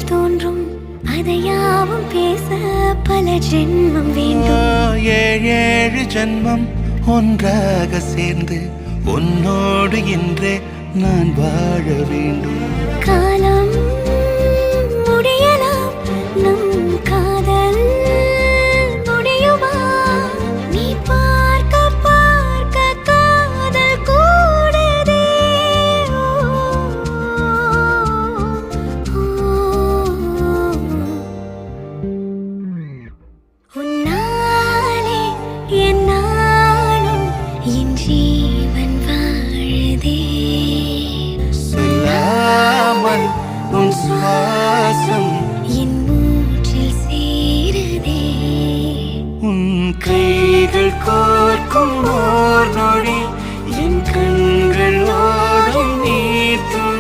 தோன்றும் அதையாவும் பேச பல ஜென்மம் வேண்டும். ஏழு ஜென்மம் ஒன்றாக சேர்ந்து உன்னோடு இன்றே நான் வாழ வேண்டும். காலம் முடியலாம், நம் காதல் முடியுமா? நீ பார்க்க பார்க்க காதல் கூடுதே. உன்னாலே என் நாளும் என் ஜீவன் வாழுதே. சொல்லாமல் உன் சுவாசம் என் மூச்சில் சேருதே. உன் கைகள் கோர்க்கும் ஓர்